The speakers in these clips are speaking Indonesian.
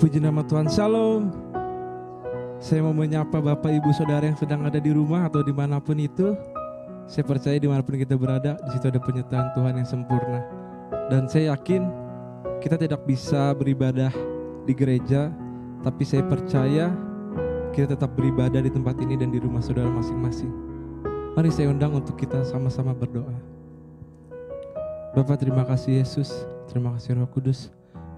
Puji nama Tuhan. Shalom. Saya mau menyapa Bapak Ibu Saudara yang sedang ada di rumah atau dimanapun itu. Saya percaya dimanapun kita berada, di situ ada penyertaan Tuhan yang sempurna. Dan saya yakin kita tidak bisa beribadah di gereja, tapi saya percaya kita tetap beribadah di tempat ini dan di rumah saudara masing-masing. Mari saya undang untuk kita sama-sama berdoa. Bapak, terima kasih Yesus, terima kasih Roh Kudus.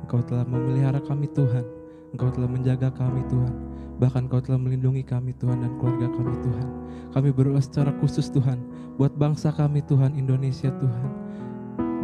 Engkau telah memelihara kami Tuhan, Engkau telah menjaga kami Tuhan, bahkan Engkau telah melindungi kami Tuhan dan keluarga kami Tuhan. Kami berdoa secara khusus Tuhan, buat bangsa kami Tuhan, Indonesia Tuhan.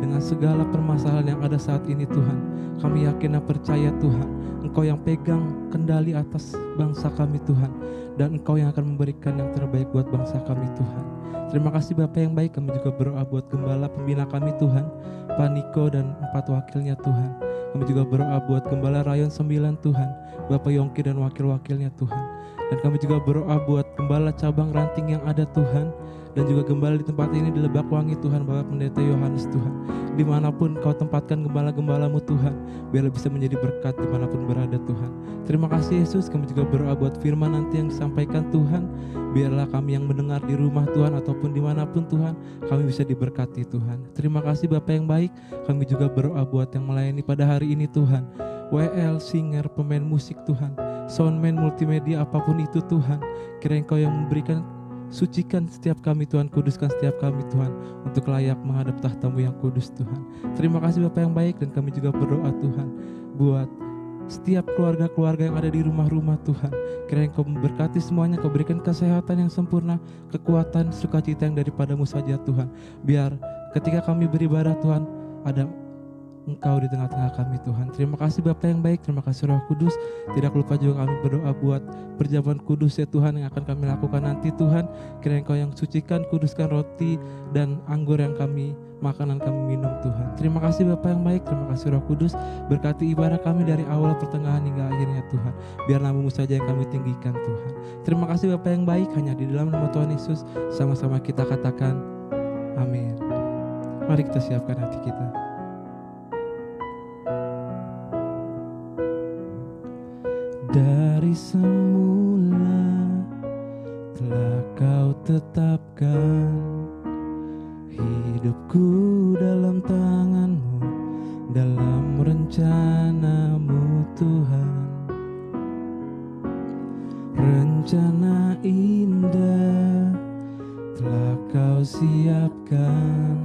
Dengan segala permasalahan yang ada saat ini Tuhan, kami yakin dan percaya Tuhan, Engkau yang pegang kendali atas bangsa kami Tuhan, dan Engkau yang akan memberikan yang terbaik buat bangsa kami Tuhan. Terima kasih Bapak yang baik, kami juga berdoa buat gembala pembina kami Tuhan, Pak Niko dan 4 wakilnya Tuhan. Kami juga berdoa buat Gembala Rayon 9 Tuhan, Bapak Yongki dan wakil-wakilnya Tuhan. Dan kami juga berdoa buat Gembala cabang Ranting yang ada Tuhan, dan juga gembala di tempat ini di Lebakwangi Tuhan, Bapak Pendeta Yohanes Tuhan. Dimanapun Kau tempatkan gembala-gembalamu Tuhan, biarlah bisa menjadi berkat dimanapun berada Tuhan. Terima kasih Yesus. Kami juga berdoa buat firman nanti yang disampaikan Tuhan, biarlah kami yang mendengar di rumah Tuhan ataupun dimanapun Tuhan, kami bisa diberkati Tuhan. Terima kasih Bapak yang baik. Kami juga berdoa buat yang melayani pada hari ini Tuhan, WL, singer, pemain musik Tuhan, soundman, multimedia, apapun itu Tuhan. Kiranya Engkau yang memberikan, sucikan setiap kami Tuhan, kuduskan setiap kami Tuhan, untuk layak menghadap tahta-Mu yang kudus Tuhan. Terima kasih Bapak yang baik. Dan kami juga berdoa Tuhan buat setiap keluarga-keluarga yang ada di rumah-rumah Tuhan. Kiranya Engkau memberkati semuanya, Kau berikan kesehatan yang sempurna, kekuatan, sukacita yang daripada-Mu saja Tuhan. Biar ketika kami beribadah Tuhan, ada Engkau di tengah-tengah kami Tuhan. Terima kasih Bapa yang baik, terima kasih Roh Kudus. Tidak lupa juga kami berdoa buat perjamuan kudus ya Tuhan yang akan kami lakukan nanti Tuhan. Kiranya Engkau yang sucikan, kuduskan roti dan anggur yang kami makanan kami minum Tuhan. Terima kasih Bapa yang baik, terima kasih Roh Kudus. Berkati ibadah kami dari awal pertengahan hingga akhirnya Tuhan. Biar nama-Mu saja yang kami tinggikan Tuhan. Terima kasih Bapa yang baik, hanya di dalam nama Tuhan Yesus sama-sama kita katakan amin. Mari kita siapkan hati kita. Dari semula telah Kau tetapkan hidupku dalam tangan-Mu, dalam rencana-Mu Tuhan. Rencana indah telah Kau siapkan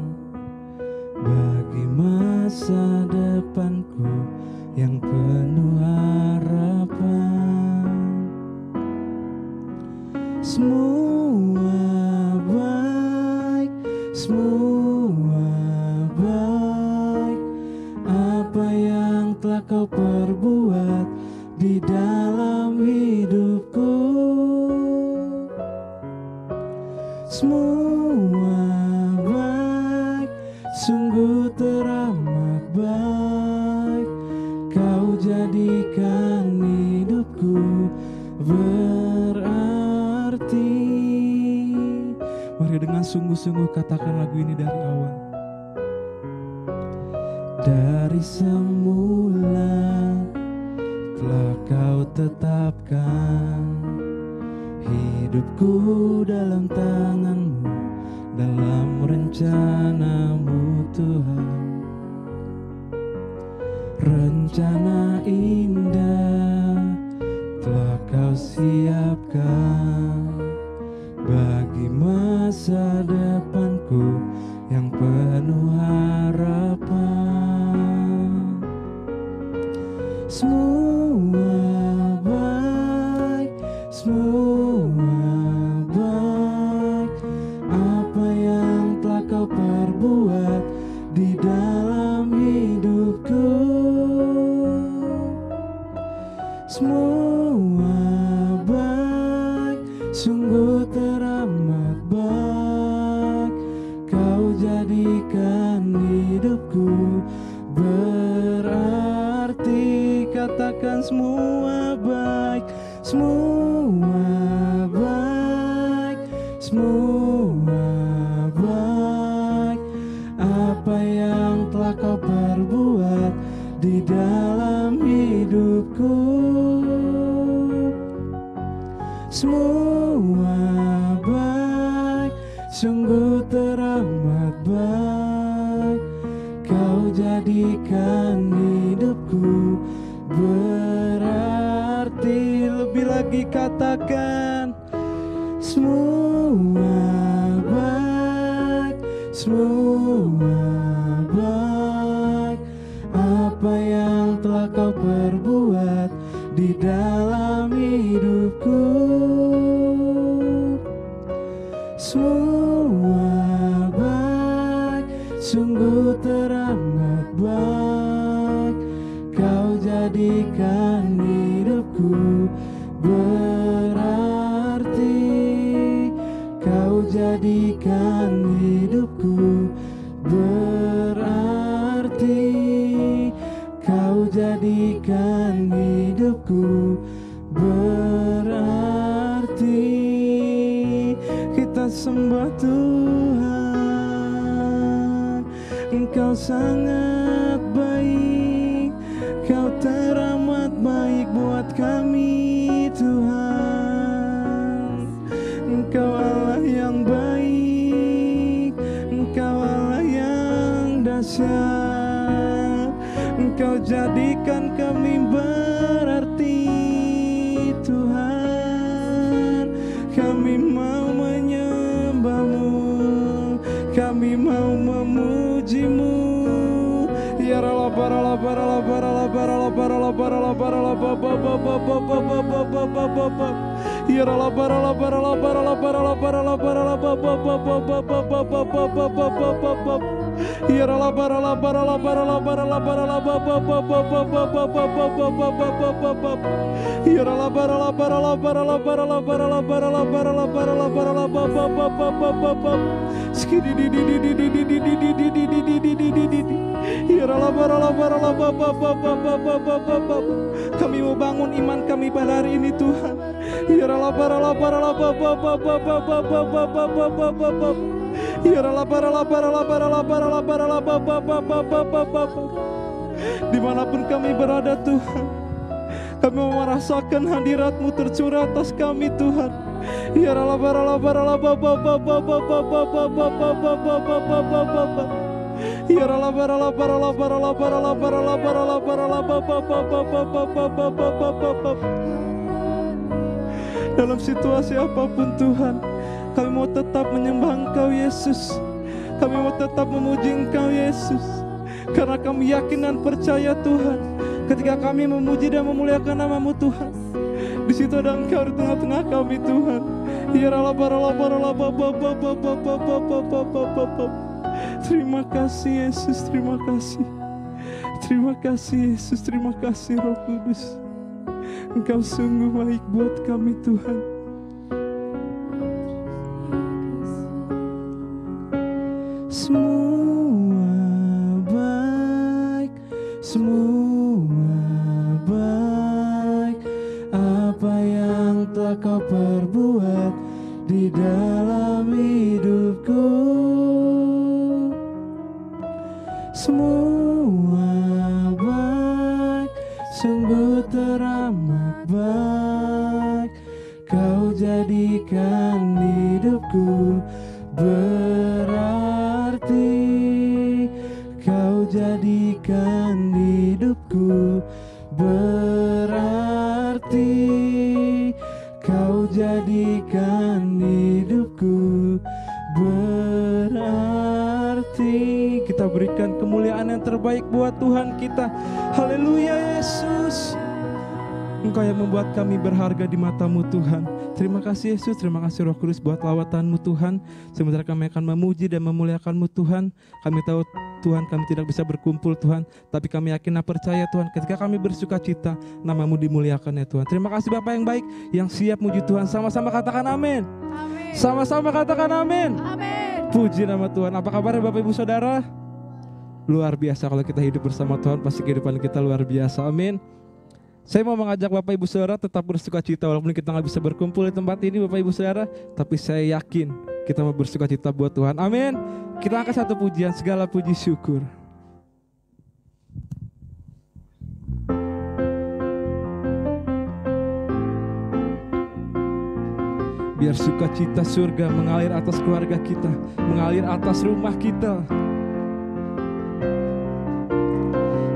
bagi masa depanku yang penuh harapan. Semua baik, semua baik. Apa yang telah Kau perbuat di dalam hidupku, semua baik, sungguh teramat baik. Kau jadikan hidupku berarti. Mari dengan sungguh-sungguh katakan lagu ini dari awal. Dari semula telah Kau tetapkan hidupku dalam tangan-Mu, dalam rencana-Mu Tuhan. Rencana indah telah Kau siapkan bagi masa depanku yang penuh harapan. Semua baik, semua baik. Apa yang telah Kau perbuat di dalam hidupku, semua baik, sungguh teramat baik. Kau jadikan hidupku berarti. Katakan semua baik, semua baik, semua baik. Apa yang telah Kau perbuat di dalam hidupku. Semua baik, sungguh teramat baik. Kau jadikan hidupku berarti. Lebih lagi katakan, semua baik, semua baik. Apa yang telah kau perbuat di dalam hidupku. Semua baik, sungguh teramat baik. Kau jadikan hidupku berarti. Kau jadikan hidupku berarti. Kau jadikan hidupku berarti. Kita sembah Tuhan, Engkau sangat baik. Kau teramat baik buat kami Tuhan. Engkau Allah yang baik, Engkau Allah yang dahsyat. Engkau jadikan kami berarti Tuhan. Kami mau menyembah-Mu, kami mau memuji-Mu. Ya Allah, barala barala barala barala barala barala barala baba. Ya Allah, barala barala barala barala barala barala baba. Ya Allah, barala barala barala barala barala baba. Ya Allah, barala barala barala barala barala barala barala barala barala baba. Skidi di di di di di di di di di di di di di di di. Ya Allah, barala barala baba. Kami mau bangun iman kami pada hari ini Tuhan. Ya Allah, barala barala baba. Ya Allah, barala barala barala barala barala baba. Dimanapun kami berada Tuhan, kami mau merasakan hadirat-Mu tercurah atas kami Tuhan. Ya Allah, barala barala baba. Ya Allah, barala barala barala barala barala barala barala baba. Dalam situasi apapun Tuhan, kami mau tetap menyembah Engkau Yesus. Kami mau tetap memuji Engkau Yesus. Karena kami yakin dan percaya Tuhan, ketika kami memuji dan memuliakan nama-Mu Tuhan, di situ ada Engkau di tengah-tengah kami Tuhan. Ya Allah, barala barala baba. Terima kasih Yesus, terima kasih. Terima kasih Yesus, terima kasih Roh Kudus. Engkau sungguh baik buat kami Tuhan. Semua baik, semua baik. Apa yang telah Kau perbuat di dalam hidupku. Semua baik, sungguh teramat baik. Kau jadikan hidupku berarti. Kau jadikan hidupku berarti. Kau jadikan hidupku berarti. Kita berikan kemuliaan yang terbaik buat Tuhan kita. Haleluya Yesus. Engkau yang membuat kami berharga di mata-Mu Tuhan. Terima kasih Yesus, terima kasih Roh Kudus buat lawatan-Mu Tuhan. Sementara kami akan memuji dan memuliakan-Mu Tuhan. Kami tahu Tuhan kami tidak bisa berkumpul Tuhan, tapi kami yakin dan percaya Tuhan, ketika kami bersuka cita, nama-Mu dimuliakan ya Tuhan. Terima kasih Bapak yang baik, yang siap muji Tuhan. Sama-sama katakan amin. Sama-sama katakan amin. Puji nama Tuhan. Apa kabar Bapak Ibu Saudara? Luar biasa kalau kita hidup bersama Tuhan, pasti kehidupan kita luar biasa. Amin. Saya mau mengajak Bapak Ibu Saudara tetap bersuka cita, walaupun kita nggak bisa berkumpul di tempat ini Bapak Ibu Saudara, tapi saya yakin kita mau bersuka cita buat Tuhan. Amin. Kita angkat satu pujian, segala puji syukur. Biar sukacita surga mengalir atas keluarga kita, mengalir atas rumah kita.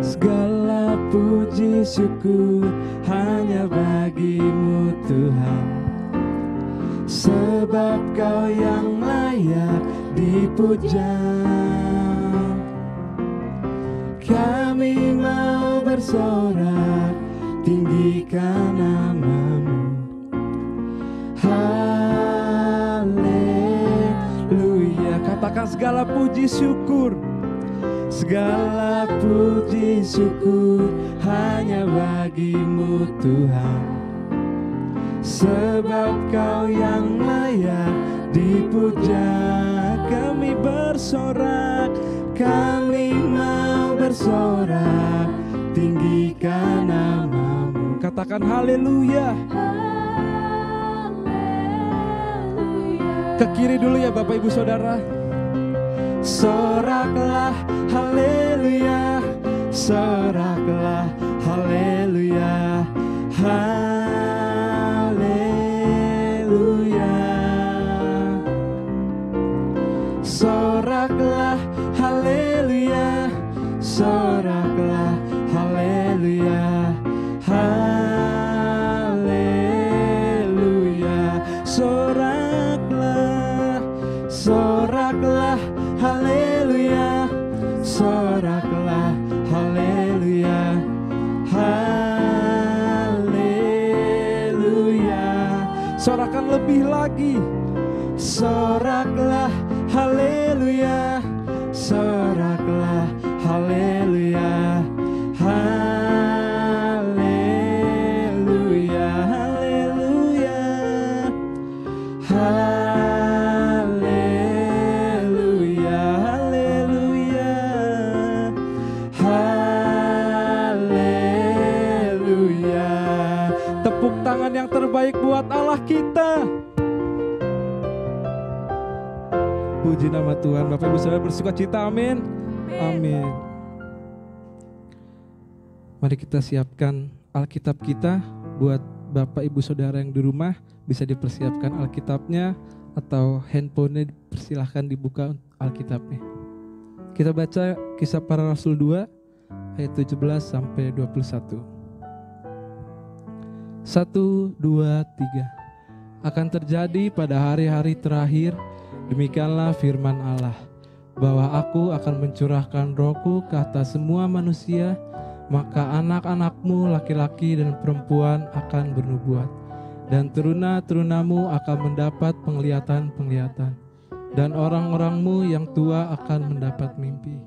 Segala puji syukur hanya bagimu Tuhan, sebab Kau yang layak dipuja. Kami mau bersorak, tinggikan nama-Mu. Haleluya. Katakan segala puji syukur, segala puji syukur hanya bagimu Tuhan, sebab Kau yang layak dipuja. Kami bersorak, kami mau bersorak, tinggikan nama-Mu. Katakan haleluya. Ke kiri dulu ya Bapak Ibu Saudara. Soraklah haleluya, soraklah haleluya, haleluya. Soraklah haleluya, soraklah haleluya, haleluya. Soraklah, soraklah haleluya, soraklah haleluya, haleluya. Sorakan lebih lagi. Soraklah haleluya, soraklah haleluya, haleluya, haleluya, haleluya, haleluya, haleluya. Tepuk tangan yang terbaik buat Allah kita. Puji nama Tuhan. Bapak Ibu Saudara bersukacita, amin. Amin. Mari kita siapkan Alkitab kita. Buat Bapak Ibu Saudara yang di rumah, bisa dipersiapkan Alkitabnya, atau handphonenya persilahkan dibuka Alkitabnya. Kita baca Kisah Para Rasul 2 ayat 17 sampai 21. 1, 2, 3. Akan terjadi pada hari-hari terakhir, demikianlah firman Allah, bahwa Aku akan mencurahkan Rohku ke atas semua manusia, maka anak-anakmu laki-laki dan perempuan akan bernubuat, dan teruna-terunamu akan mendapat penglihatan-penglihatan, dan orang-orangmu yang tua akan mendapat mimpi.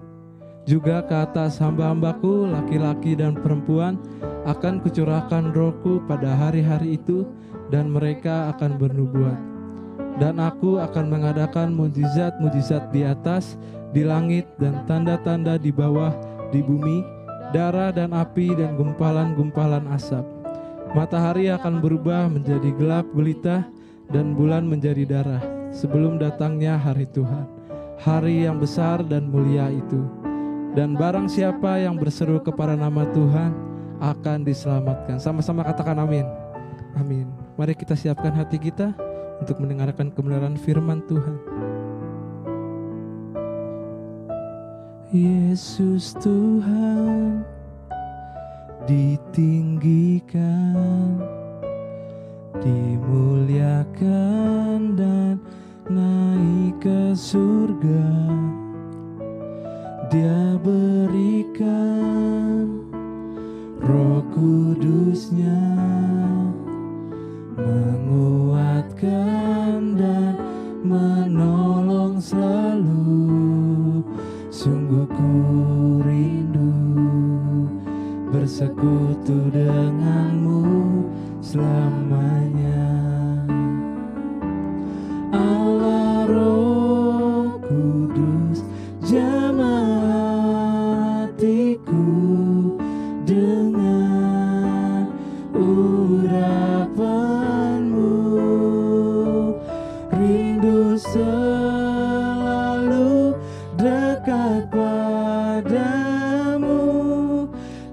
Juga ke atas hamba-hambaku laki-laki dan perempuan akan kucurahkan Rohku pada hari-hari itu, dan mereka akan bernubuat. Dan Aku akan mengadakan mujizat-mujizat di atas, di langit, dan tanda-tanda di bawah, di bumi, darah dan api dan gumpalan-gumpalan asap. Matahari akan berubah menjadi gelap gulita, dan bulan menjadi darah, sebelum datangnya hari Tuhan, hari yang besar dan mulia itu. Dan barang siapa yang berseru kepada nama Tuhan akan diselamatkan. Sama-sama katakan amin. Amin. Mari kita siapkan hati kita untuk mendengarkan kebenaran firman Tuhan. Yesus Tuhan ditinggikan, dimuliakan dan naik ke surga. Dia berikan Roh Kudus-Nya, menguatkan dan menolong selalu. Sungguh ku rindu bersekutu denganmu selamanya. Allah Roh Kudus, jamah hatiku dengan urapanmu. Rindu selalu dekat padamu,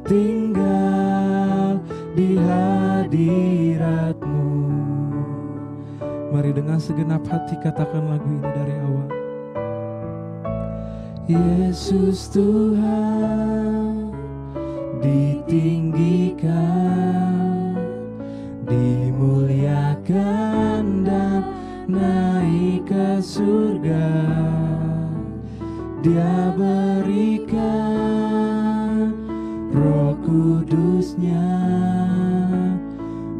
tinggal di hadiratmu. Mari dengan segenap hati katakan lagu ini dari awal. Yesus Tuhan ditinggikan, dimuliakan dan naik ke surga. Dia berikan Roh Kudus-Nya,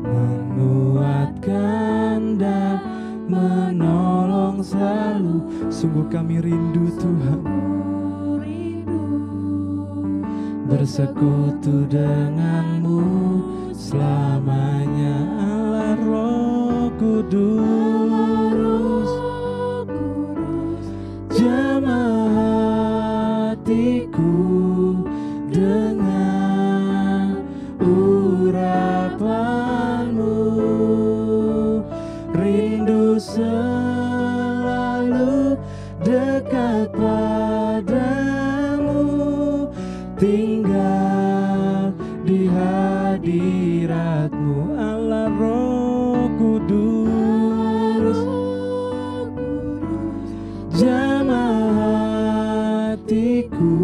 menguatkan dan menolong selalu. Sungguh kami rindu Tuhan, bersekutu denganmu selamanya. Allah Roh Kudus, jamah hatiku dengan urapanmu, rindu selalu dekat padamu, tinggal di hadiratmu. Allah Roh Kudus, jamah hatiku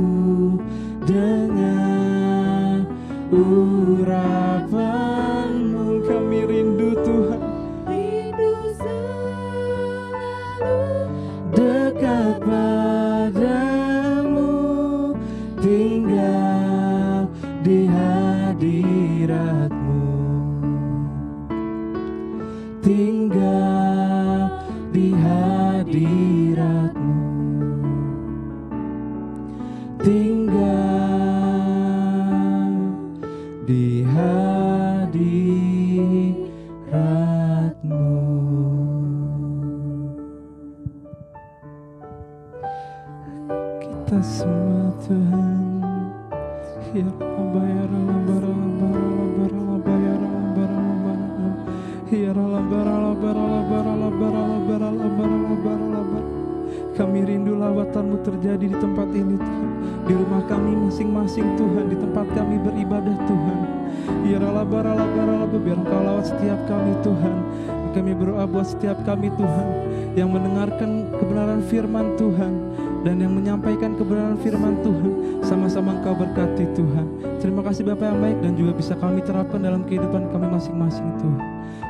dengan urapanmu. Kami rindu Tuhan, rindu selalu dekat padamu, tinggal di hadiratmu, tinggal di hadiratmu, tinggal di hadiratmu. Kita semua Tuhan, ya Rabbi, ya Rabbi, kami rindu lawatan-Mu terjadi di tempat ini Tuhan, di rumah kami masing-masing Tuhan, di tempat kami beribadah Tuhan. Ya Rabbi, biar Engkau lawat setiap kami Tuhan. Kami berdoa buat setiap kami Tuhan yang mendengarkan kebenaran firman Tuhan dan yang menyampaikan kebenaran firman Tuhan. Sama-sama Engkau berkati Tuhan. Terima kasih Bapa yang baik dan juga bisa kami terapkan dalam kehidupan kami masing-masing Tuhan.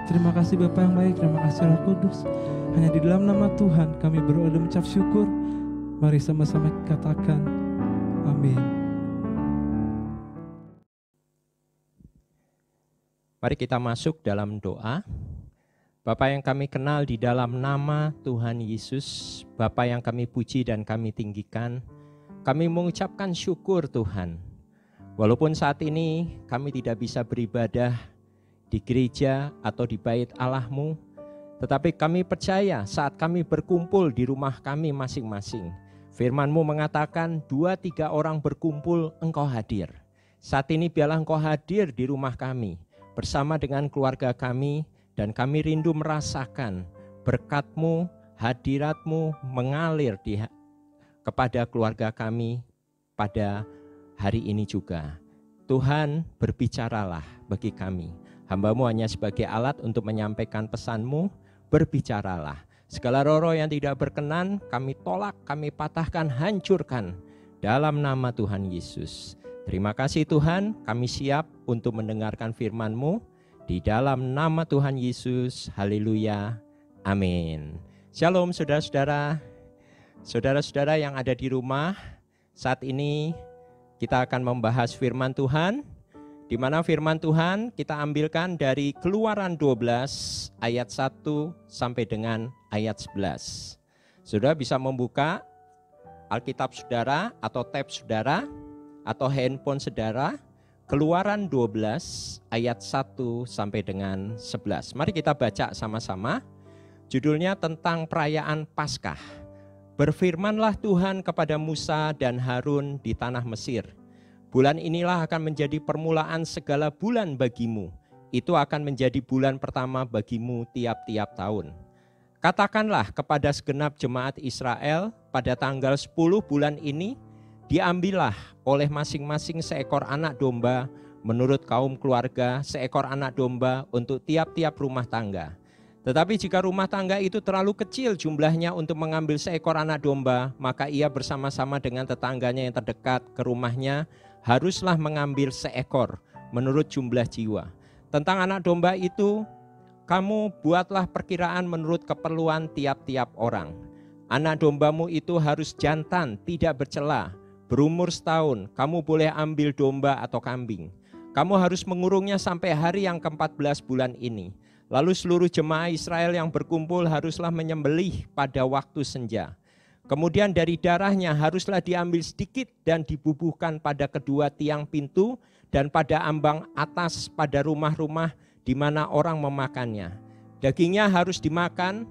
Terima kasih Bapa yang baik, terima kasih Roh Kudus. Hanya di dalam nama Tuhan kami berdoa dan mengucap syukur. Mari sama-sama katakan amin. Mari kita masuk dalam doa. Bapa yang kami kenal di dalam nama Tuhan Yesus, Bapa yang kami puji dan kami tinggikan, kami mengucapkan syukur Tuhan. Walaupun saat ini kami tidak bisa beribadah di gereja atau di bait Allah-Mu, tetapi kami percaya saat kami berkumpul di rumah kami masing-masing, firman-Mu mengatakan 2-3 orang berkumpul Engkau hadir. Saat ini biarlah Engkau hadir di rumah kami bersama dengan keluarga kami, dan kami rindu merasakan berkat-Mu, hadirat-Mu mengalir kepada keluarga kami pada hari ini juga. Tuhan, berbicaralah bagi kami. Hamba-Mu hanya sebagai alat untuk menyampaikan pesan-Mu, berbicaralah. Segala roh-roh yang tidak berkenan, kami tolak, kami patahkan, hancurkan dalam nama Tuhan Yesus. Terima kasih Tuhan, kami siap untuk mendengarkan firman-Mu. Di dalam nama Tuhan Yesus, haleluya, amin. Shalom saudara-saudara, saudara-saudara yang ada di rumah. Saat ini kita akan membahas firman Tuhan, di mana firman Tuhan kita ambilkan dari Keluaran 12 ayat 1 sampai dengan ayat 11. Saudara bisa membuka Alkitab saudara atau tab saudara atau handphone saudara, Keluaran 12 ayat 1 sampai dengan 11. Mari kita baca sama-sama. Judulnya tentang perayaan Paskah. Berfirmanlah Tuhan kepada Musa dan Harun di tanah Mesir. Bulan inilah akan menjadi permulaan segala bulan bagimu. Itu akan menjadi bulan pertama bagimu tiap-tiap tahun. Katakanlah kepada segenap jemaat Israel, pada tanggal 10 bulan ini, diambillah oleh masing-masing seekor anak domba menurut kaum keluarga, seekor anak domba untuk tiap-tiap rumah tangga. Tetapi jika rumah tangga itu terlalu kecil jumlahnya untuk mengambil seekor anak domba, maka ia bersama-sama dengan tetangganya yang terdekat ke rumahnya haruslah mengambil seekor menurut jumlah jiwa. Tentang anak domba itu, kamu buatlah perkiraan menurut keperluan tiap-tiap orang. Anak dombamu itu harus jantan, tidak bercela, berumur setahun. Kamu boleh ambil domba atau kambing. Kamu harus mengurungnya sampai hari yang ke-14 bulan ini. Lalu seluruh jemaah Israel yang berkumpul haruslah menyembelih pada waktu senja. Kemudian dari darahnya haruslah diambil sedikit dan dibubuhkan pada kedua tiang pintu dan pada ambang atas pada rumah-rumah di mana orang memakannya. Dagingnya harus dimakan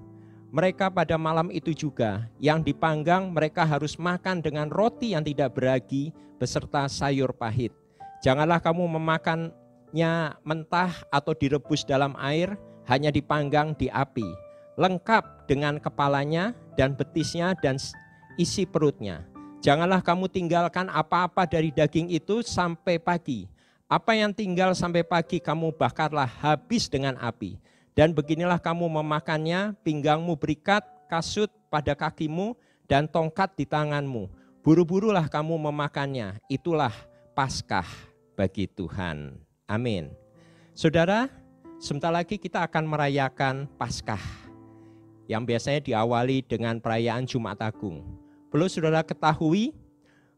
mereka pada malam itu juga. Yang dipanggang mereka harus makan dengan roti yang tidak beragi beserta sayur pahit. Janganlah kamu memakannya mentah atau direbus dalam air, hanya dipanggang di api, lengkap dengan kepalanya dan betisnya dan isi perutnya. Janganlah kamu tinggalkan apa-apa dari daging itu sampai pagi. Apa yang tinggal sampai pagi kamu bakarlah habis dengan api. Dan beginilah kamu memakannya, pinggangmu berikat, kasut pada kakimu, dan tongkat di tanganmu. Buru-burulah kamu memakannya, itulah Paskah bagi Tuhan. Amin. Saudara, sebentar lagi kita akan merayakan Paskah yang biasanya diawali dengan perayaan Jumat Agung. Perlu saudara ketahui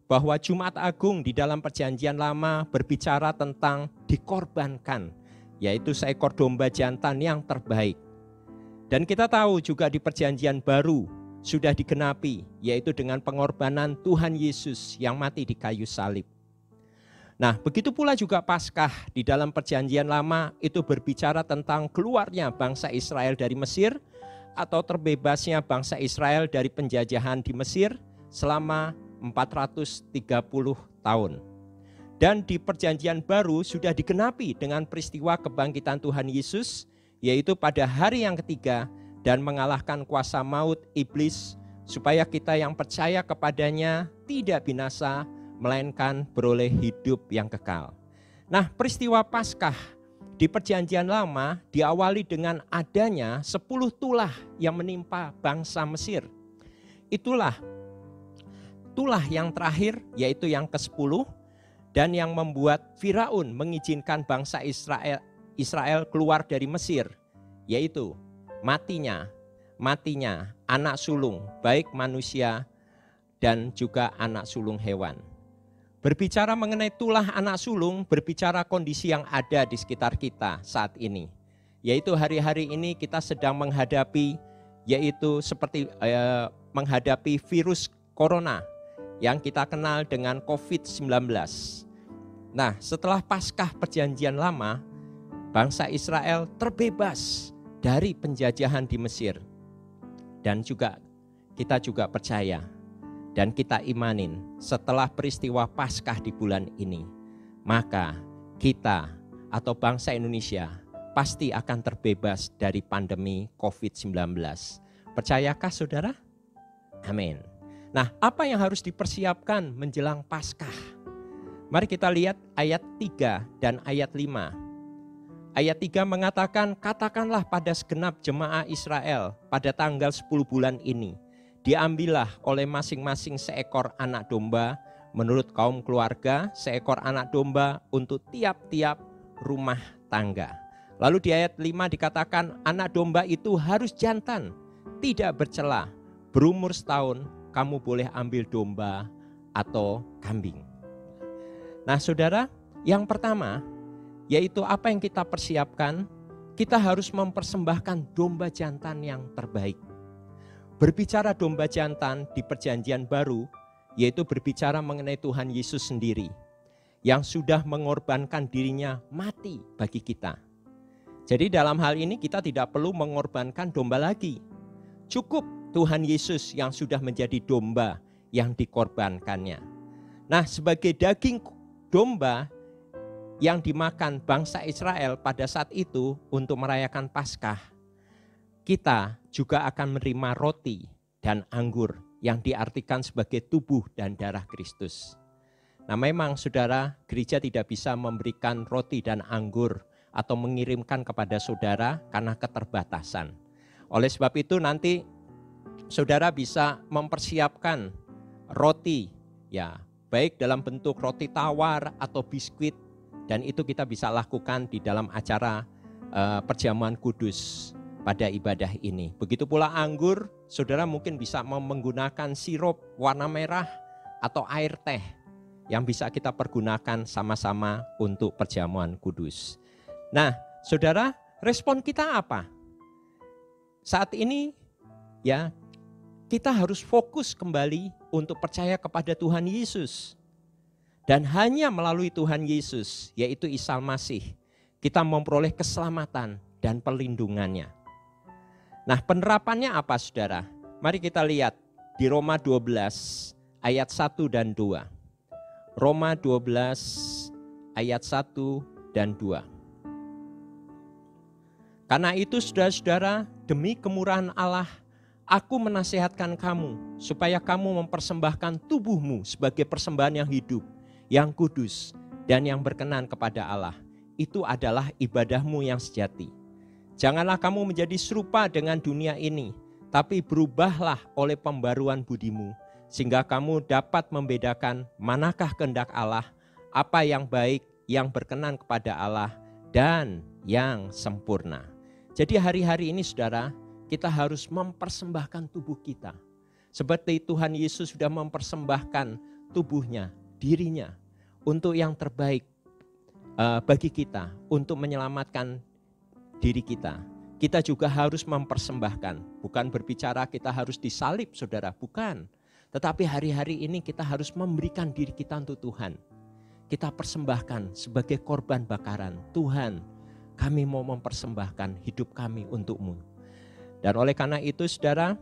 bahwa Jumat Agung di dalam Perjanjian Lama berbicara tentang dikorbankan, yaitu seekor domba jantan yang terbaik. Dan kita tahu juga di Perjanjian Baru sudah digenapi, yaitu dengan pengorbanan Tuhan Yesus yang mati di kayu salib. Nah, begitu pula juga Paskah di dalam Perjanjian Lama itu berbicara tentang keluarnya bangsa Israel dari Mesir atau terbebasnya bangsa Israel dari penjajahan di Mesir selama 430 tahun. Dan di Perjanjian Baru sudah digenapi dengan peristiwa kebangkitan Tuhan Yesus, yaitu pada hari yang ketiga dan mengalahkan kuasa maut iblis supaya kita yang percaya kepadanya tidak binasa melainkan beroleh hidup yang kekal. Nah, peristiwa Paskah di Perjanjian Lama diawali dengan adanya 10 tulah yang menimpa bangsa Mesir. Itulah tulah yang terakhir, yaitu yang ke-10, dan yang membuat Firaun mengizinkan bangsa Israel keluar dari Mesir, yaitu matinya anak sulung, baik manusia dan juga anak sulung hewan. Berbicara mengenai tulah anak sulung, berbicara kondisi yang ada di sekitar kita saat ini. Yaitu hari-hari ini kita sedang menghadapi, yaitu seperti menghadapi virus corona yang kita kenal dengan COVID-19. Nah, setelah Paskah Perjanjian Lama, bangsa Israel terbebas dari penjajahan di Mesir. Dan juga kita juga percaya dan kita imanin setelah peristiwa Paskah di bulan ini, maka kita atau bangsa Indonesia pasti akan terbebas dari pandemi COVID-19. Percayakah saudara? Amin. Nah, apa yang harus dipersiapkan menjelang Paskah? Mari kita lihat ayat 3 dan ayat 5. Ayat 3 mengatakan, katakanlah pada segenap jemaah Israel pada tanggal 10 bulan ini, diambillah oleh masing-masing seekor anak domba menurut kaum keluarga, seekor anak domba untuk tiap-tiap rumah tangga. Lalu di ayat 5 dikatakan anak domba itu harus jantan, tidak bercela, berumur setahun, kamu boleh ambil domba atau kambing. Nah saudara, yang pertama yaitu apa yang kita persiapkan, kita harus mempersembahkan domba jantan yang terbaik. Berbicara domba jantan di Perjanjian Baru, yaitu berbicara mengenai Tuhan Yesus sendiri, yang sudah mengorbankan dirinya mati bagi kita. Jadi dalam hal ini kita tidak perlu mengorbankan domba lagi. Cukup Tuhan Yesus yang sudah menjadi domba yang dikorbankannya. Nah, sebagai daging domba yang dimakan bangsa Israel pada saat itu untuk merayakan Paskah, kita juga akan menerima roti dan anggur yang diartikan sebagai tubuh dan darah Kristus. Nah memang saudara, gereja tidak bisa memberikan roti dan anggur atau mengirimkan kepada saudara karena keterbatasan. Oleh sebab itu nanti saudara bisa mempersiapkan roti, ya, baik dalam bentuk roti tawar atau biskuit, dan itu kita bisa lakukan di dalam acara perjamuan kudus pada ibadah ini. Begitu pula anggur, saudara mungkin bisa menggunakan sirup warna merah atau air teh yang bisa kita pergunakan sama-sama untuk perjamuan kudus. Nah, saudara, respon kita apa? Saat ini ya, kita harus fokus kembali untuk percaya kepada Tuhan Yesus. Dan hanya melalui Tuhan Yesus, yaitu Isa Masih, kita memperoleh keselamatan dan perlindungannya. Nah, penerapannya apa, saudara? Mari kita lihat di Roma 12 ayat 1 dan 2. Roma 12 ayat 1 dan 2. Karena itu saudara-saudara, demi kemurahan Allah, aku menasihatkan kamu supaya kamu mempersembahkan tubuhmu sebagai persembahan yang hidup, yang kudus, dan yang berkenan kepada Allah. Itu adalah ibadahmu yang sejati. Janganlah kamu menjadi serupa dengan dunia ini, tapi berubahlah oleh pembaruan budimu, sehingga kamu dapat membedakan manakah kehendak Allah, apa yang baik, yang berkenan kepada Allah, dan yang sempurna. Jadi hari-hari ini saudara, kita harus mempersembahkan tubuh kita. Seperti Tuhan Yesus sudah mempersembahkan tubuhnya, dirinya, untuk yang terbaik bagi kita, untuk menyelamatkan diri kita. Kita juga harus mempersembahkan. Bukan berbicara kita harus disalib, saudara, bukan. Tetapi hari-hari ini kita harus memberikan diri kita untuk Tuhan. Kita persembahkan sebagai korban bakaran. Tuhan, kami mau mempersembahkan hidup kami untuk-Mu. Dan oleh karena itu, saudara,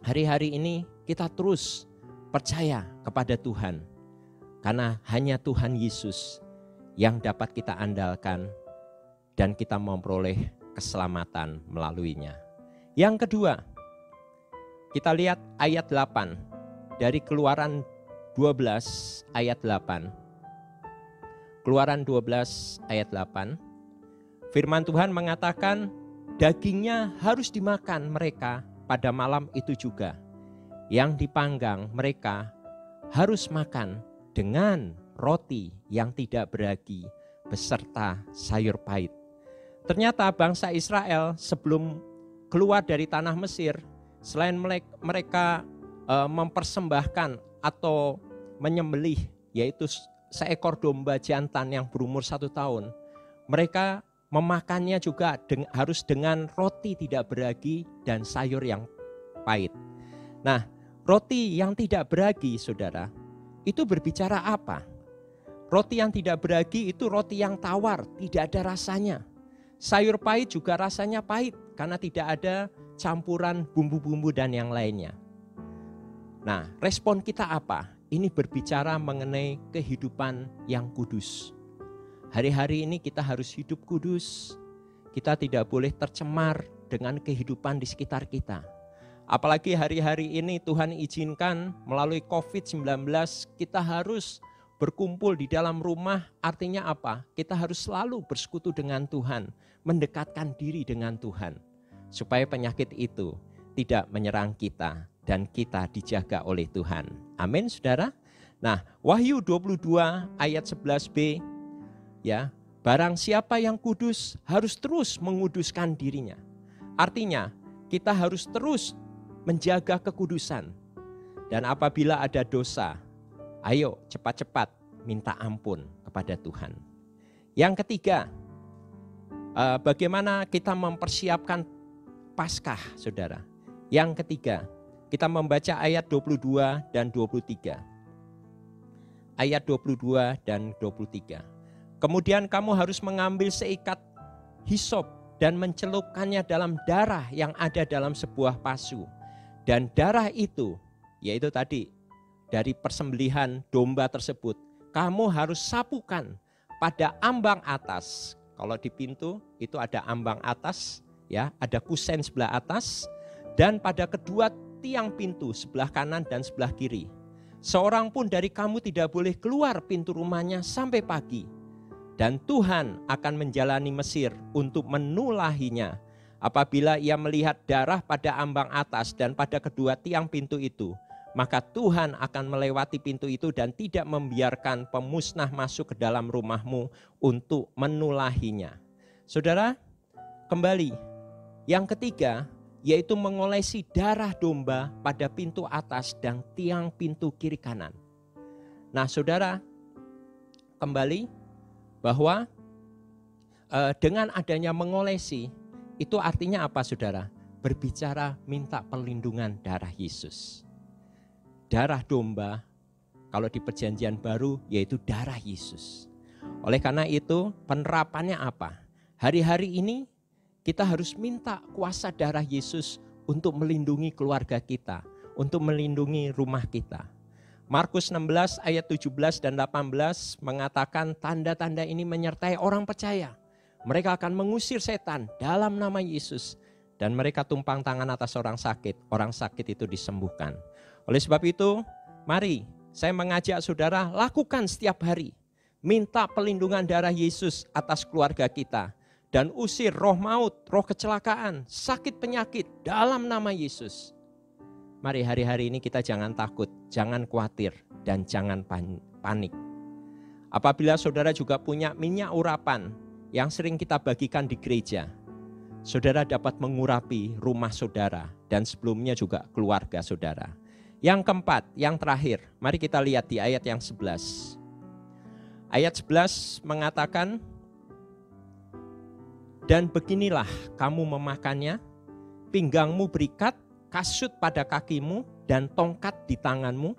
hari-hari ini kita terus percaya kepada Tuhan. Karena hanya Tuhan Yesus yang dapat kita andalkan dan kita memperoleh keselamatan melaluinya. Yang kedua, kita lihat ayat 8 dari Keluaran 12 ayat 8. Keluaran 12 ayat 8. Firman Tuhan mengatakan, dagingnya harus dimakan mereka pada malam itu juga. Yang dipanggang mereka harus makan dengan roti yang tidak beragi beserta sayur pahit. Ternyata bangsa Israel sebelum keluar dari tanah Mesir, selain mereka mempersembahkan atau menyembelih, yaitu seekor domba jantan yang berumur 1 tahun, mereka memakannya juga harus dengan roti tidak beragi dan sayur yang pahit. Nah, roti yang tidak beragi, saudara, itu berbicara apa? Roti yang tidak beragi itu roti yang tawar, tidak ada rasanya. Sayur pahit juga rasanya pahit karena tidak ada campuran bumbu-bumbu dan yang lainnya. Nah, respon kita apa? Ini berbicara mengenai kehidupan yang kudus. Hari-hari ini kita harus hidup kudus. Kita tidak boleh tercemar dengan kehidupan di sekitar kita. Apalagi hari-hari ini Tuhan izinkan melalui COVID-19 kita harus berkumpul di dalam rumah. Artinya apa? Kita harus selalu bersekutu dengan Tuhan, mendekatkan diri dengan Tuhan, supaya penyakit itu tidak menyerang kita dan kita dijaga oleh Tuhan. Amin, saudara. Nah, Wahyu 22 ayat 11b, ya, barang siapa yang kudus harus terus menguduskan dirinya. Artinya kita harus terus menjaga kekudusan. Dan apabila ada dosa, ayo cepat-cepat minta ampun kepada Tuhan. Yang ketiga, bagaimana kita mempersiapkan Paskah, saudara. Yang ketiga, kita membaca ayat 22 dan 23. Ayat 22 dan 23. Kemudian kamu harus mengambil seikat hisop dan mencelupkannya dalam darah yang ada dalam sebuah pasu. Dan darah itu, yaitu tadi dari persembelihan domba tersebut, kamu harus sapukan pada ambang atas. Kalau di pintu itu ada ambang atas, ya, ada kusen sebelah atas, dan pada kedua tiang pintu sebelah kanan dan sebelah kiri. Seorang pun dari kamu tidak boleh keluar pintu rumahnya sampai pagi. Dan Tuhan akan menjalani Mesir untuk menulahinya Apabila ia melihat darah pada ambang atas dan pada kedua tiang pintu itu, maka Tuhan akan melewati pintu itu dan tidak membiarkan pemusnah masuk ke dalam rumahmu untuk menulahinya. Saudara, kembali. Yang ketiga, yaitu mengolesi darah domba pada pintu atas dan tiang pintu kiri kanan. Nah, saudara, kembali bahwa dengan adanya mengolesi, itu artinya apa, saudara? Berbicara minta perlindungan darah Yesus. Darah domba, kalau di perjanjian baru, yaitu darah Yesus. Oleh karena itu, penerapannya apa? Hari-hari ini kita harus minta kuasa darah Yesus untuk melindungi keluarga kita, untuk melindungi rumah kita. Markus 16 ayat 17 dan 18 mengatakan tanda-tanda ini menyertai orang percaya. Mereka akan mengusir setan dalam nama Yesus. Dan mereka tumpang tangan atas orang sakit itu disembuhkan. Oleh sebab itu, mari saya mengajak saudara lakukan setiap hari. Minta perlindungan darah Yesus atas keluarga kita. Dan usir roh maut, roh kecelakaan, sakit penyakit dalam nama Yesus. Mari hari-hari ini kita jangan takut, jangan khawatir, dan jangan panik. Apabila saudara juga punya minyak urapan yang sering kita bagikan di gereja, saudara dapat mengurapi rumah saudara dan sebelumnya juga keluarga saudara. Yang keempat, yang terakhir, mari kita lihat di ayat yang 11. Ayat 11 mengatakan, dan beginilah kamu memakannya, pinggangmu berikat, kasut pada kakimu, dan tongkat di tanganmu,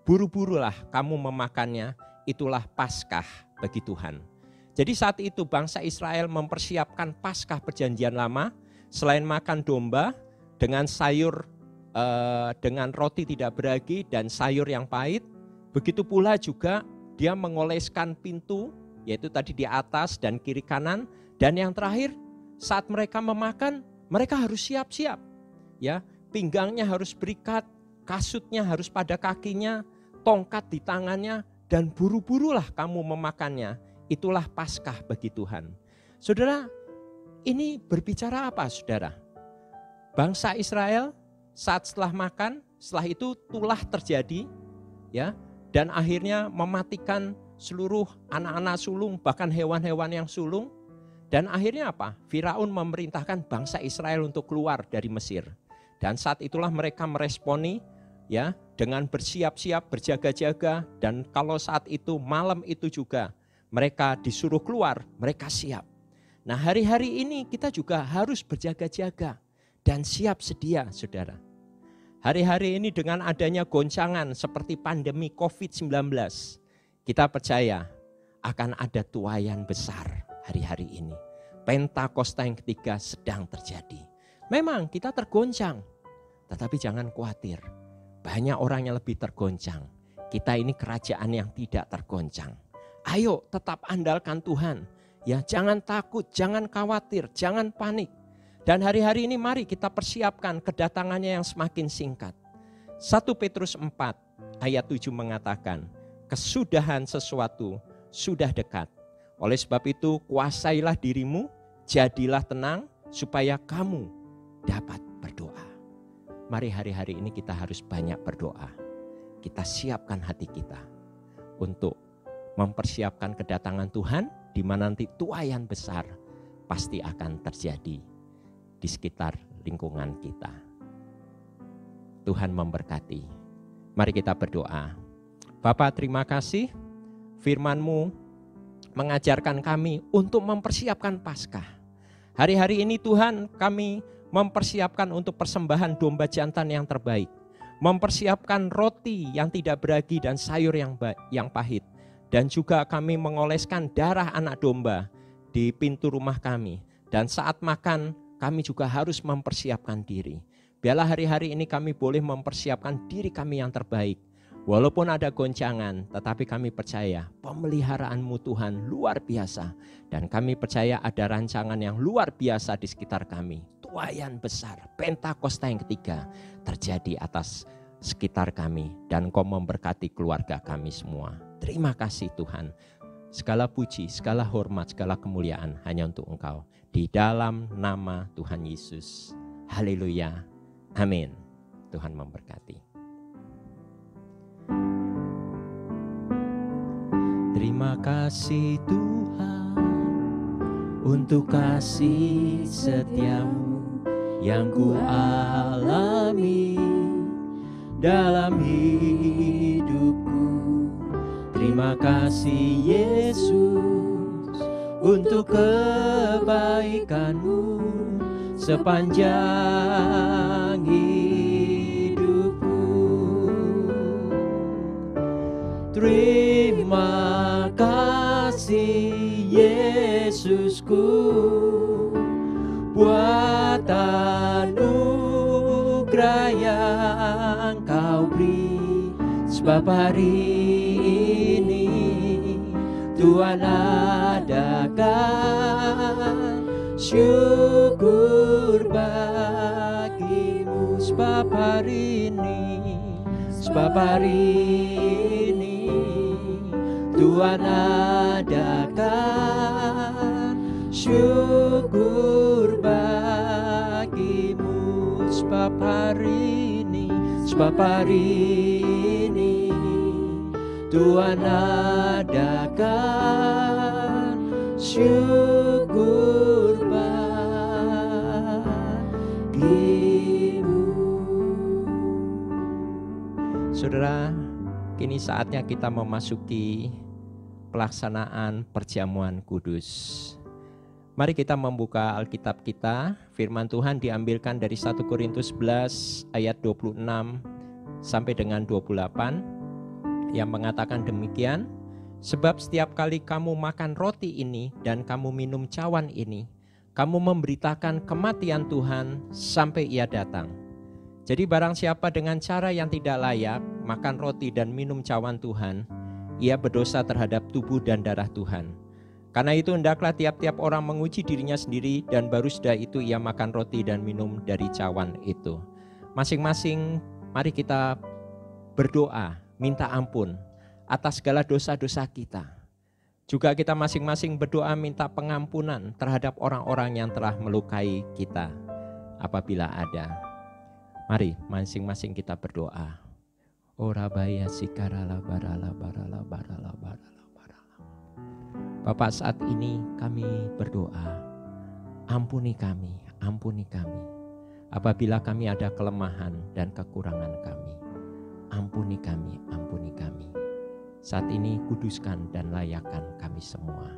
buru-burulah kamu memakannya, itulah Paskah bagi Tuhan. Jadi saat itu bangsa Israel mempersiapkan Paskah perjanjian lama, selain makan domba dengan sayur, dengan roti tidak beragi dan sayur yang pahit, begitu pula juga dia mengoleskan pintu, yaitu tadi di atas dan kiri kanan. Dan yang terakhir, saat mereka memakan, mereka harus siap-siap. Ya, pinggangnya harus berikat, kasutnya harus pada kakinya, tongkat di tangannya, dan buru-burulah kamu memakannya. Itulah Paskah bagi Tuhan. Saudara, ini berbicara apa, saudara? Bangsa Israel saat setelah makan, setelah itu tulah terjadi, ya, dan akhirnya mematikan seluruh anak-anak sulung, bahkan hewan-hewan yang sulung. Dan akhirnya apa? Firaun memerintahkan bangsa Israel untuk keluar dari Mesir. Dan saat itulah mereka meresponi, ya, dengan bersiap-siap, berjaga-jaga. Dan kalau saat itu malam itu juga mereka disuruh keluar, mereka siap. Nah, hari-hari ini kita juga harus berjaga-jaga dan siap sedia, saudara. Hari-hari ini dengan adanya goncangan seperti pandemi COVID-19, kita percaya akan ada tuaian besar hari-hari ini. Pentakosta yang ketiga sedang terjadi. Memang kita tergoncang, tetapi jangan khawatir. Banyak orang yang lebih tergoncang. Kita ini kerajaan yang tidak tergoncang. Ayo tetap andalkan Tuhan. Ya, jangan takut, jangan khawatir, jangan panik. Dan hari-hari ini mari kita persiapkan kedatangannya yang semakin singkat. 1 Petrus 4 ayat 7 mengatakan, kesudahan sesuatu sudah dekat. Oleh sebab itu kuasailah dirimu, jadilah tenang supaya kamu dapat berdoa. Mari hari-hari ini kita harus banyak berdoa. Kita siapkan hati kita untuk mempersiapkan kedatangan Tuhan, di mana nanti tuaian besar pasti akan terjadi di sekitar lingkungan kita. Tuhan memberkati. Mari kita berdoa. Bapa, terima kasih firman-Mu mengajarkan kami untuk mempersiapkan Paskah. Hari-hari ini Tuhan kami mempersiapkan untuk persembahan domba jantan yang terbaik. Mempersiapkan roti yang tidak beragi dan sayur yang pahit. Dan juga kami mengoleskan darah anak domba di pintu rumah kami. Dan saat makan kami juga harus mempersiapkan diri. Biarlah hari-hari ini kami boleh mempersiapkan diri kami yang terbaik. Walaupun ada goncangan, tetapi kami percaya pemeliharaanmu Tuhan luar biasa. Dan kami percaya ada rancangan yang luar biasa di sekitar kami. Tuaian besar, Pentakosta yang ketiga terjadi atas sekitar kami. Dan Kau memberkati keluarga kami semua. Terima kasih Tuhan. segala puji, segala hormat, segala kemuliaan hanya untuk Engkau. Di dalam nama Tuhan Yesus. Haleluya. Amin. Tuhan memberkati. Terima kasih Tuhan untuk kasih setiamu yang ku alami dalam hidupku. Terima kasih Yesus untuk kebaikanmu sepanjang hidupku. Terima kasih Yesusku buat anugerah yang Kau beri, sebab hari ini Tuhan adakan syukur bagimu. Sebab hari ini Tuhan adakan syukur bagimu. Sebab hari ini Tuhan adakan syukur bagimu. Saudara, kini saatnya kita memasuki pelaksanaan perjamuan kudus. Mari kita membuka Alkitab kita. Firman Tuhan diambilkan dari 1 Korintus 11 ayat 26 sampai dengan 28 yang mengatakan demikian. Sebab setiap kali kamu makan roti ini dan kamu minum cawan ini, kamu memberitakan kematian Tuhan sampai Ia datang. Jadi barang siapa dengan cara yang tidak layak makan roti dan minum cawan Tuhan, ia berdosa terhadap tubuh dan darah Tuhan. Karena itu hendaklah tiap-tiap orang menguji dirinya sendiri, dan baru sudah itu ia makan roti dan minum dari cawan itu. Masing-masing mari kita berdoa, minta ampun atas segala dosa-dosa kita. Juga kita masing-masing berdoa minta pengampunan terhadap orang-orang yang telah melukai kita apabila ada. Mari masing-masing kita berdoa. Ora baya sikarala barala barala barala barala. Bapak, saat ini kami berdoa, ampuni kami apabila kami ada kelemahan dan kekurangan kami. Ampuni kami. Saat ini kuduskan dan layakkan kami semua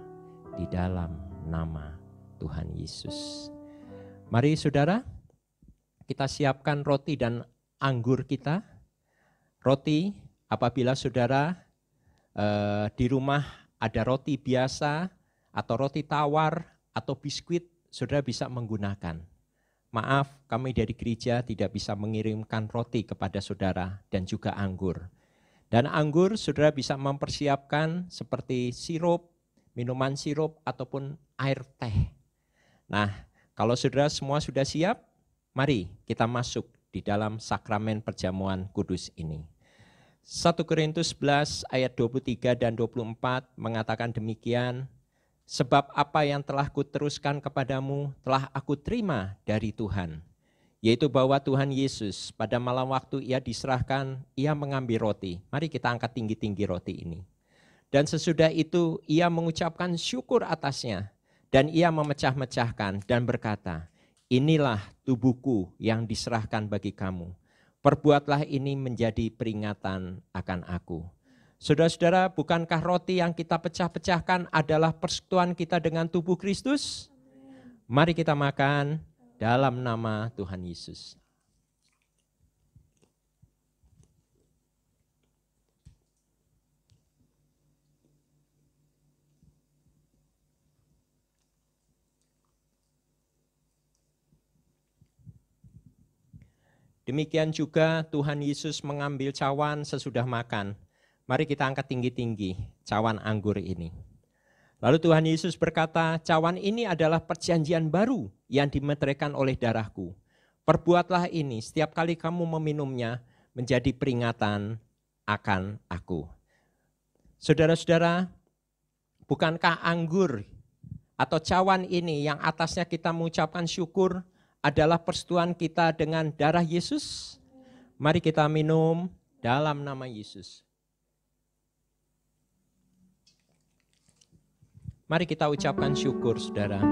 di dalam nama Tuhan Yesus. Mari saudara, kita siapkan roti dan anggur kita. Roti, apabila saudara di rumah ada roti biasa atau roti tawar atau biskuit, saudara bisa menggunakan. Maaf, kami dari gereja tidak bisa mengirimkan roti kepada saudara dan juga anggur. Dan anggur saudara bisa mempersiapkan seperti sirup, minuman sirup ataupun air teh. Nah, kalau saudara semua sudah siap, mari kita masuk di dalam sakramen perjamuan kudus ini. 1 Korintus 11 ayat 23 dan 24 mengatakan demikian, sebab apa yang telah kuteruskan kepadamu telah aku terima dari Tuhan, yaitu bahwa Tuhan Yesus pada malam waktu Ia diserahkan, Ia mengambil roti. Mari kita angkat tinggi-tinggi roti ini. Dan sesudah itu Ia mengucapkan syukur atasnya, dan Ia memecah-mecahkan dan berkata, inilah tubuhku yang diserahkan bagi kamu. Perbuatlah ini menjadi peringatan akan aku. Saudara-saudara, bukankah roti yang kita pecah-pecahkan adalah persekutuan kita dengan tubuh Kristus? Mari kita makan dalam nama Tuhan Yesus. Demikian juga Tuhan Yesus mengambil cawan sesudah makan. Mari kita angkat tinggi-tinggi cawan anggur ini. Lalu Tuhan Yesus berkata, cawan ini adalah perjanjian baru yang dimeteraikan oleh darahku. Perbuatlah ini setiap kali kamu meminumnya menjadi peringatan akan aku. Saudara-saudara, Bukankah anggur atau cawan ini yang atasnya kita mengucapkan syukur adalah persetujuan kita dengan darah Yesus? Mari kita minum dalam nama Yesus. Mari kita ucapkan syukur, saudara.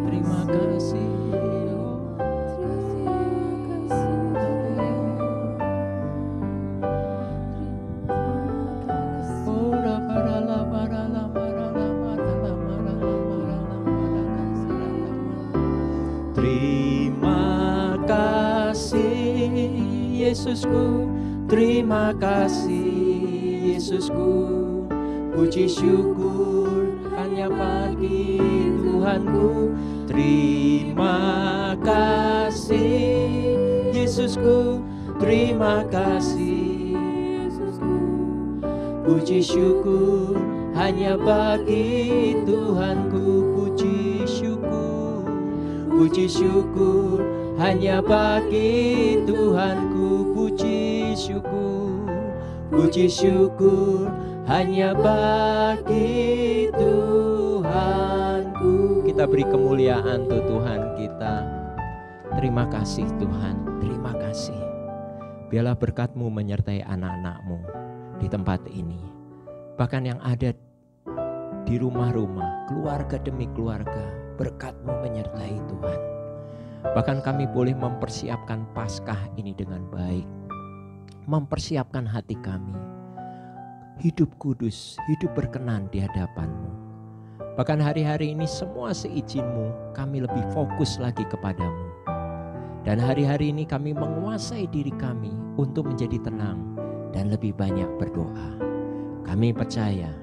Terima kasih. Terima kasih Yesusku, terima kasih Yesusku, puji syukur hanya bagi Tuhanku. Terima kasih Yesusku, terima kasih Yesusku, puji syukur hanya bagi Tuhanku. Puji syukur hanya bagi Tuhanku. Puji syukur hanya bagi Tuhanku. Kita beri kemuliaan untuk Tuhan kita. Terima kasih Tuhan, terima kasih. Biarlah berkat-Mu menyertai anak-anak-Mu di tempat ini. Bahkan yang ada di rumah-rumah, keluarga demi keluarga, berkat-Mu menyertai Tuhan. Bahkan kami boleh mempersiapkan Paskah ini dengan baik. Mempersiapkan hati kami. Hidup kudus, hidup berkenan di hadapan-Mu. Bahkan hari-hari ini semua seizin-Mu, kami lebih fokus lagi kepadamu. Dan hari-hari ini kami menguasai diri kami untuk menjadi tenang dan lebih banyak berdoa. Kami percaya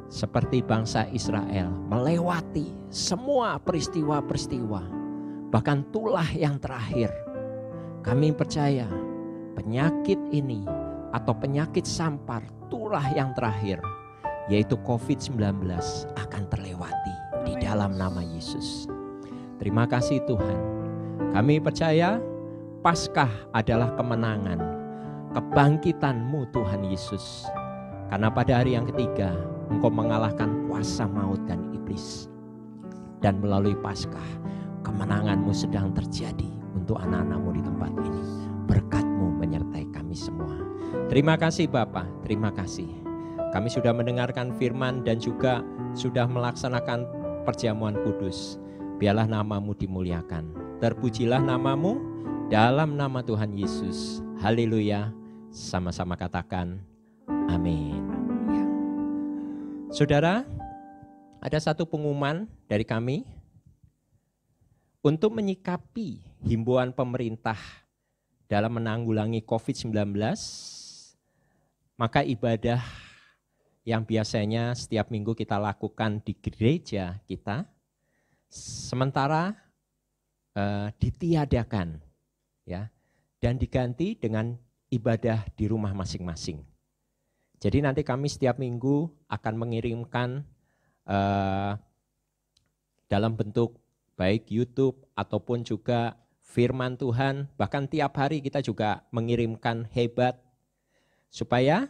seperti bangsa Israel melewati semua peristiwa-peristiwa, bahkan tulah yang terakhir. Kami percaya penyakit ini atau penyakit sampar, tulah yang terakhir, yaitu COVID-19 akan terlewati di dalam nama Yesus. Terima kasih Tuhan. Kami percaya Paskah adalah kemenangan, kebangkitan-Mu Tuhan Yesus. Karena pada hari yang ketiga Engkau mengalahkan kuasa maut dan iblis. Dan melalui Paskah, kemenangan-Mu sedang terjadi untuk anak-anak-Mu di tempat ini. Berkat-Mu menyertai kami semua. Terima kasih Bapa, terima kasih. Kami sudah mendengarkan firman dan juga sudah melaksanakan perjamuan kudus. Biarlah nama-Mu dimuliakan. Terpujilah nama-Mu dalam nama Tuhan Yesus. Haleluya. Sama-sama katakan amin. Saudara, ada satu pengumuman dari kami untuk menyikapi himbauan pemerintah dalam menanggulangi COVID-19, maka ibadah yang biasanya setiap minggu kita lakukan di gereja kita, sementara ditiadakan, ya, dan diganti dengan ibadah di rumah masing-masing. Jadi nanti kami setiap minggu akan mengirimkan dalam bentuk baik YouTube ataupun juga firman Tuhan. Bahkan tiap hari kita juga mengirimkan hebat supaya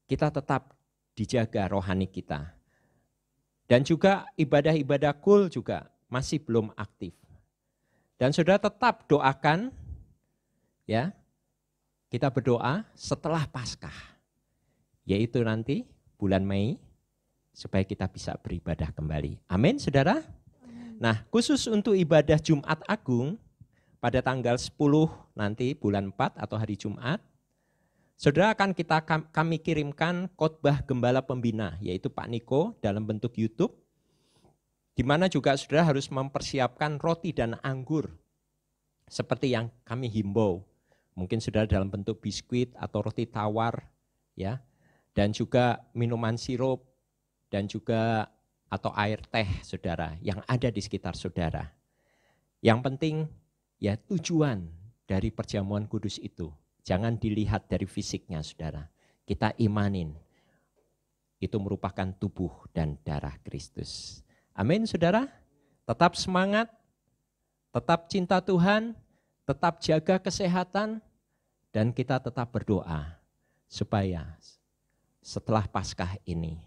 kita tetap dijaga rohani kita. Dan juga ibadah-ibadah kul juga masih belum aktif. Dan saudara tetap doakan, ya, kita berdoa setelah Paskah. Yaitu nanti bulan Mei, supaya kita bisa beribadah kembali. Amin, saudara? Nah, khusus untuk ibadah Jumat Agung, pada tanggal 10 nanti bulan 4 atau hari Jumat, saudara akan kami kirimkan khotbah Gembala Pembina, yaitu Pak Niko dalam bentuk YouTube, di mana juga saudara harus mempersiapkan roti dan anggur, seperti yang kami himbau. Mungkin saudara dalam bentuk biskuit atau roti tawar, ya, dan juga minuman sirup, dan juga atau air teh saudara yang ada di sekitar saudara. Yang penting ya tujuan dari perjamuan kudus itu, jangan dilihat dari fisiknya saudara. Kita imanin, itu merupakan tubuh dan darah Kristus. Amin saudara, tetap semangat, tetap cinta Tuhan, tetap jaga kesehatan, Dan kita tetap berdoa supaya setelah Paskah ini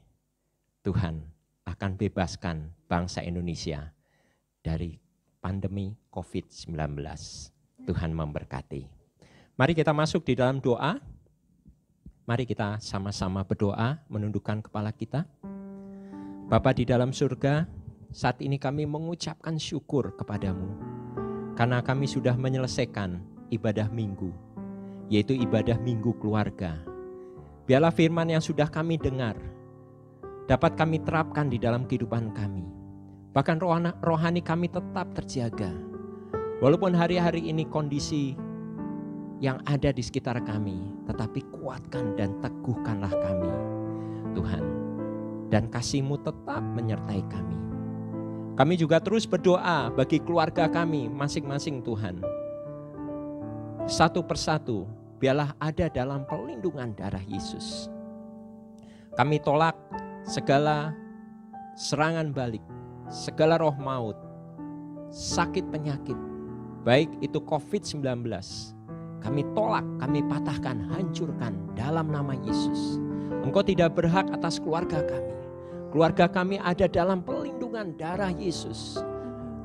Tuhan akan bebaskan bangsa Indonesia dari pandemi COVID-19. Tuhan memberkati. Mari kita masuk di dalam doa. Mari kita sama-sama berdoa, menundukkan kepala kita. Bapa di dalam surga, saat ini kami mengucapkan syukur kepadamu. Karena kami sudah menyelesaikan ibadah minggu, yaitu ibadah minggu keluarga. Biarlah firman yang sudah kami dengar, dapat kami terapkan di dalam kehidupan kami. Bahkan rohani kami tetap terjaga. Walaupun hari-hari ini kondisi yang ada di sekitar kami, tetapi kuatkan dan teguhkanlah kami, Tuhan. Dan kasih-Mu tetap menyertai kami. Kami juga terus berdoa bagi keluarga kami masing-masing, Tuhan. Satu persatu, biarlah ada dalam perlindungan darah Yesus. Kami tolak segala serangan balik, segala roh maut, sakit penyakit, baik itu COVID-19, kami tolak, kami patahkan, hancurkan dalam nama Yesus. Engkau tidak berhak atas keluarga kami. Keluarga kami ada dalam perlindungan darah Yesus.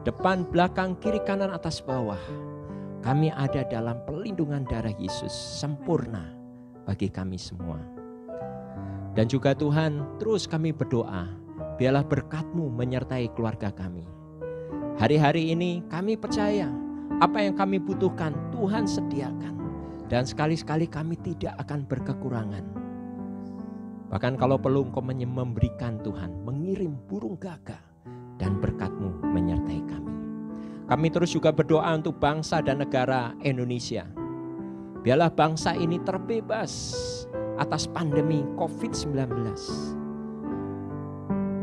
Depan, belakang, kiri, kanan, atas, bawah. Kami ada dalam perlindungan darah Yesus. Sempurna bagi kami semua. Dan juga Tuhan, terus kami berdoa. Biarlah berkat-Mu menyertai keluarga kami. Hari-hari ini kami percaya apa yang kami butuhkan Tuhan sediakan. Dan sekali-sekali kami tidak akan berkekurangan. Bahkan kalau perlu Engkau memberikan Tuhan, mengirim burung gagak dan berkat-Mu menyertai kami. Kami terus juga berdoa untuk bangsa dan negara Indonesia. Biarlah bangsa ini terbebas atas pandemi COVID-19.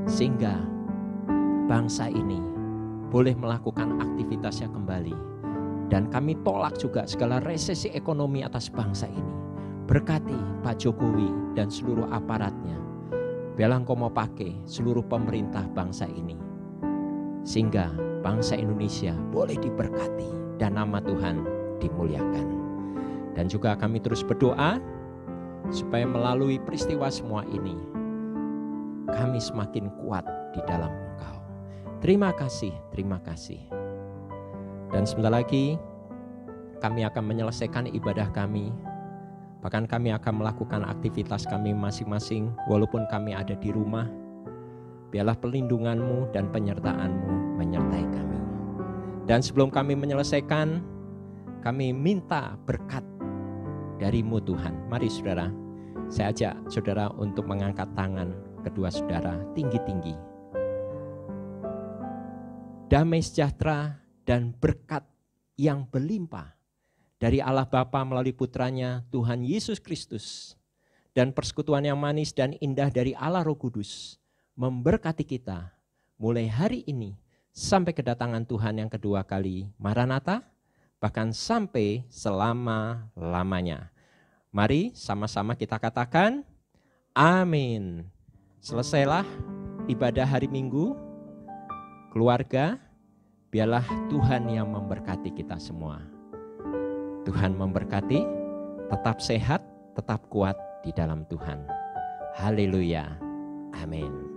Sehingga bangsa ini boleh melakukan aktivitasnya kembali. Dan kami tolak juga segala resesi ekonomi atas bangsa ini. Berkati Pak Jokowi dan seluruh aparatnya. Biarlah Engkau mau pakai seluruh pemerintah bangsa ini. Sehingga bangsa Indonesia boleh diberkati dan nama Tuhan dimuliakan. Dan juga kami terus berdoa supaya melalui peristiwa semua ini kami semakin kuat di dalam Engkau. Terima kasih, terima kasih. Dan sebentar lagi kami akan menyelesaikan ibadah kami. Bahkan kami akan melakukan aktivitas kami masing-masing walaupun kami ada di rumah. Biarlah perlindungan-Mu dan penyertaan-Mu menyertai kami. Dan sebelum kami menyelesaikan, kami minta berkat dari-Mu Tuhan. Mari saudara, saya ajak saudara untuk mengangkat tangan kedua saudara tinggi-tinggi. Damai sejahtera dan berkat yang berlimpah dari Allah Bapa melalui putranya Tuhan Yesus Kristus dan persekutuan yang manis dan indah dari Allah Roh Kudus memberkati kita mulai hari ini sampai kedatangan Tuhan yang kedua kali, Maranatha, bahkan sampai selama-lamanya. Mari sama-sama kita katakan amin. Selesailah ibadah hari Minggu, keluarga. Biarlah Tuhan yang memberkati kita semua. Tuhan memberkati, tetap sehat, tetap kuat di dalam Tuhan. Haleluya. Amin.